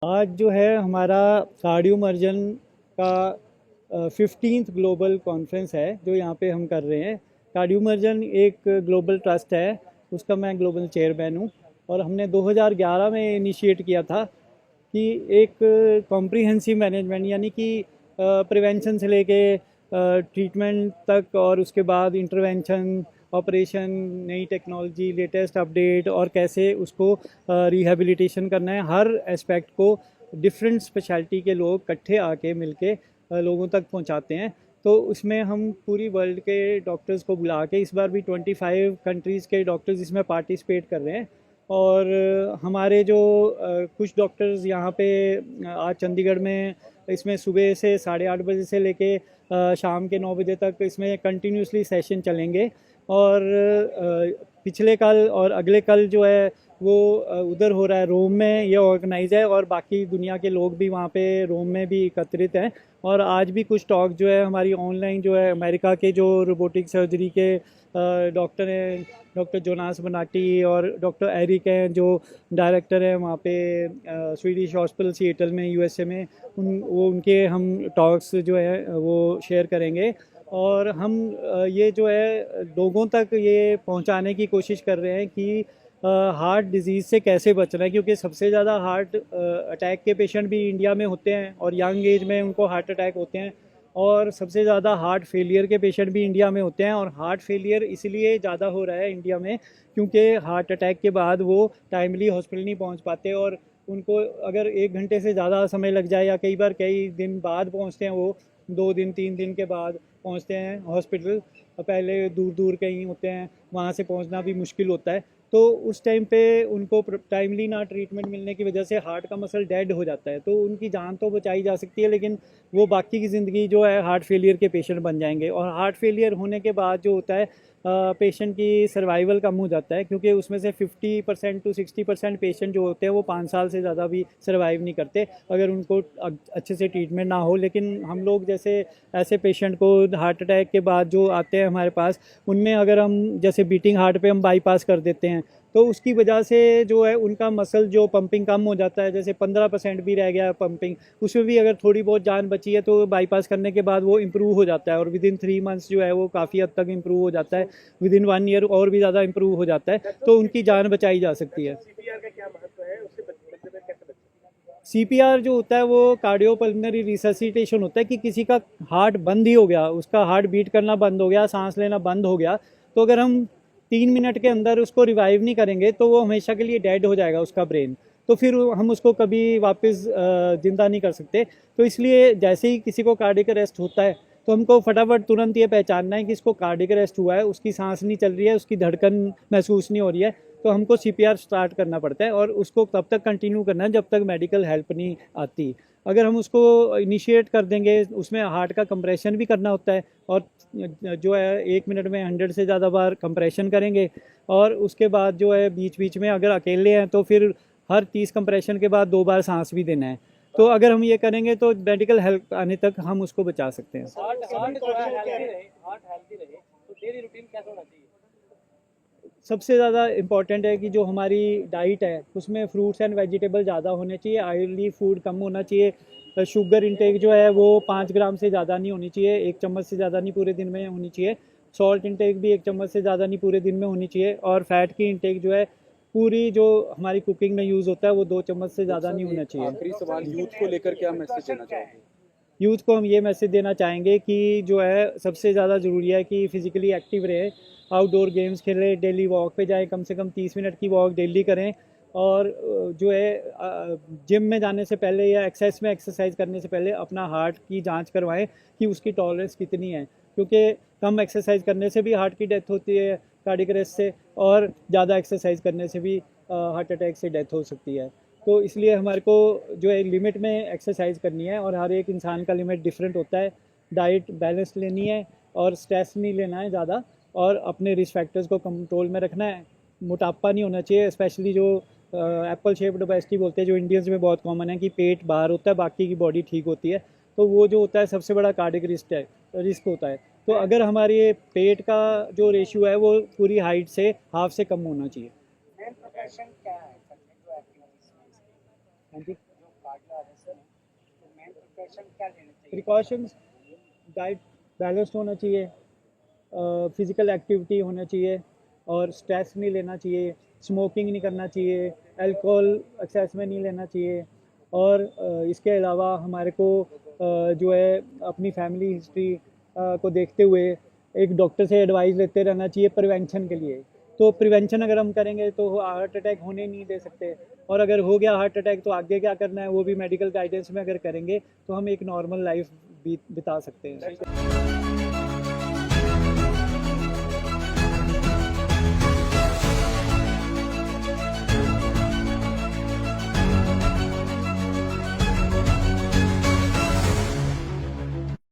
आज जो है हमारा कार्डियोमर्जन का 15th ग्लोबल कॉन्फ्रेंस है जो यहाँ पे हम कर रहे हैं। कार्डियोमर्जन एक ग्लोबल ट्रस्ट है, उसका मैं ग्लोबल चेयरमैन हूँ और हमने 2011 में इनिशिएट किया था कि एक कॉम्प्रिहेंसिव मैनेजमेंट यानी कि प्रिवेंशन से लेके ट्रीटमेंट तक और उसके बाद इंटरवेंशन, ऑपरेशन, नई टेक्नोलॉजी, लेटेस्ट अपडेट और कैसे उसको रिहेबिलिटेशन करना है, हर एस्पेक्ट को डिफरेंट स्पेशलिटी के लोग इकट्ठे आके मिलके लोगों तक पहुंचाते हैं। तो उसमें हम पूरी वर्ल्ड के डॉक्टर्स को बुला के, इस बार भी 25 कंट्रीज़ के डॉक्टर्स इसमें पार्टिसिपेट कर रहे हैं। और हमारे जो कुछ डॉक्टर्स यहाँ पे आज चंडीगढ़ में इसमें सुबह से 8:30 बजे से लेके शाम के 9 बजे तक इसमें कंटिन्यूसली सेशन चलेंगे। और पिछले कल और अगले कल जो है वो उधर हो रहा है, रोम में ये ऑर्गेनाइज है और बाकी दुनिया के लोग भी वहाँ पे रोम में भी एकत्रित हैं। और आज भी कुछ टॉक जो है हमारी ऑनलाइन जो है, अमेरिका के जो रोबोटिक सर्जरी के डॉक्टर हैं, डॉक्टर जोनास बनाटी और डॉक्टर एरिक हैं जो डायरेक्टर हैं वहाँ पे स्वीडिश हॉस्पिटल सिएटल में यूएसए में, उनके हम टॉक्स जो है वो शेयर करेंगे। और हम ये जो है लोगों तक ये पहुंचाने की कोशिश कर रहे हैं कि हार्ट डिजीज़ से कैसे बचना है, क्योंकि सबसे ज़्यादा हार्ट अटैक के पेशेंट भी इंडिया में होते हैं और यंग एज में उनको हार्ट अटैक होते हैं। और सबसे ज़्यादा हार्ट फेलियर के पेशेंट भी इंडिया में होते हैं। और हार्ट फेलियर इसलिए ज़्यादा हो रहा है इंडिया में क्योंकि हार्ट अटैक के बाद वो टाइमली हॉस्पिटल नहीं पहुंच पाते और उनको अगर 1 घंटे से ज़्यादा समय लग जाए या कई बार कई दिन बाद पहुंचते हैं, वो 2 दिन 3 दिन के बाद पहुंचते हैं हॉस्पिटल, पहले दूर दूर कहीं होते हैं, वहाँ से पहुंचना भी मुश्किल होता है। तो उस टाइम पे उनको टाइमली ना ट्रीटमेंट मिलने की वजह से हार्ट का मसल डेड हो जाता है। तो उनकी जान तो बचाई जा सकती है लेकिन वो बाकी की ज़िंदगी जो है हार्ट फेलियर के पेशेंट बन जाएंगे। और हार्ट फेलियर होने के बाद जो होता है पेशेंट की सर्वाइवल कम हो जाता है, क्योंकि उसमें से 50% to 60% पेशेंट जो होते हैं वो 5 साल से ज़्यादा भी सर्वाइव नहीं करते अगर उनको अच्छे से ट्रीटमेंट ना हो। लेकिन हम लोग जैसे ऐसे पेशेंट को हार्ट अटैक के बाद जो आते हैं हमारे पास, उनमें अगर हम जैसे बीटिंग हार्ट पे हम बाईपास कर देते हैं तो उसकी वजह से जो है उनका मसल जो पंपिंग कम हो जाता है, जैसे 15% भी रह गया पंपिंग, उसमें भी अगर थोड़ी बहुत जान बची है तो बाईपास करने के बाद वो इम्प्रूव हो जाता है और विद इन 3 मंथ्स जो है वो काफ़ी हद तक इम्प्रूव हो जाता है, विद इन 1 ईयर और भी ज़्यादा इम्प्रूव हो जाता है, तो उनकी जान बचाई जा सकती है। सीपीआर जो होता है वो कार्डियोपल्मोनरी रिससिटेशन होता है कि किसी का हार्ट बंद ही हो गया, उसका हार्ट बीट करना बंद हो गया, सांस लेना बंद हो गया, तो अगर हम 3 मिनट के अंदर उसको रिवाइव नहीं करेंगे तो वो हमेशा के लिए डेड हो जाएगा उसका ब्रेन, तो फिर हम उसको कभी वापस जिंदा नहीं कर सकते। तो इसलिए जैसे ही किसी को कार्डियक अरेस्ट होता है तो हमको फटाफट तुरंत ये पहचानना है कि इसको कार्डियक अरेस्ट हुआ है, उसकी सांस नहीं चल रही है, उसकी धड़कन महसूस नहीं हो रही है, तो हमको सीपीआर स्टार्ट करना पड़ता है और उसको तब तक कंटिन्यू करना है जब तक मेडिकल हेल्प नहीं आती। अगर हम उसको इनिशिएट कर देंगे, उसमें हार्ट का कंप्रेशन भी करना होता है और जो है 1 मिनट में 100 से ज़्यादा बार कंप्रेशन करेंगे और उसके बाद जो है बीच बीच में अगर अकेले हैं तो फिर हर 30 कंप्रेशन के बाद 2 बार सांस भी देना है। तो अगर हम ये करेंगे तो मेडिकल हेल्प आने तक हम उसको बचा सकते हैं। सबसे ज़्यादा इम्पॉर्टेंट है कि जो हमारी डाइट है उसमें फ्रूट्स एंड वेजिटेबल ज़्यादा होने चाहिए, ऑयली फूड कम होना चाहिए, शुगर इंटेक जो है वो 5 ग्राम से ज़्यादा नहीं होनी चाहिए, 1 चम्मच से ज़्यादा नहीं पूरे दिन में होनी चाहिए, सॉल्ट इंटेक भी 1 चम्मच से ज़्यादा नहीं पूरे दिन में होनी चाहिए, और फैट की इंटेक जो है पूरी जो हमारी कुकिंग में यूज़ होता है वो 2 चम्मच से ज़्यादा नहीं होना चाहिए। आखिरी सवाल, यूथ को लेकर क्या मैसेज देना चाहोगे? यूथ को हम ये मैसेज देना चाहेंगे कि जो है सबसे ज़्यादा ज़रूरी है कि फिज़िकली एक्टिव रहे, आउटडोर गेम्स खेलें, डेली वॉक पे जाएं, कम से कम 30 मिनट की वॉक डेली करें, और जो है जिम में जाने से पहले या एक्सरसाइज करने से पहले अपना हार्ट की जांच करवाएं कि उसकी टॉलरेंस कितनी है, क्योंकि कम एक्सरसाइज करने से भी हार्ट की डेथ होती है कार्डियक अरेस्ट से, और ज़्यादा एक्सरसाइज करने से भी हार्ट अटैक से डेथ हो सकती है। तो इसलिए हमारे को जो है लिमिट में एक्सरसाइज करनी है और हर एक इंसान का लिमिट डिफरेंट होता है, डाइट बैलेंस लेनी है और स्ट्रेस नहीं लेना है ज़्यादा, और अपने रिस्क फैक्टर्स को कंट्रोल में रखना है। मोटापा नहीं होना चाहिए, स्पेशली जो एप्पल शेप्ड ओबेसिटी बोलते हैं जो इंडियंस में बहुत कॉमन है कि पेट बाहर होता है बाकी की बॉडी ठीक होती है, तो वो जो होता है सबसे बड़ा कार्डियक रिस्क होता है। तो अगर हमारे पेट का जो रेशियो है वो पूरी हाइट से हाफ से कम होना चाहिए। हाँ जी। वायरस में, तो मेन प्रिकॉशन क्या लेना चाहिए? प्रिकॉशंस, डाइट बैलेंस्ड होना चाहिए, फिज़िकल एक्टिविटी होना चाहिए और स्ट्रेस नहीं लेना चाहिए, स्मोकिंग नहीं करना चाहिए, अल्कोहल एक्सेस में नहीं लेना चाहिए और इसके अलावा हमारे को जो है अपनी फैमिली हिस्ट्री को देखते हुए एक डॉक्टर से एडवाइस लेते रहना चाहिए प्रिवेंशन के लिए। तो प्रिवेंशन अगर हम करेंगे तो हार्ट अटैक होने नहीं दे सकते, और अगर हो गया हार्ट अटैक तो आगे क्या करना है वो भी मेडिकल गाइडेंस में अगर करेंगे तो हम एक नॉर्मल लाइफ बिता सकते हैं।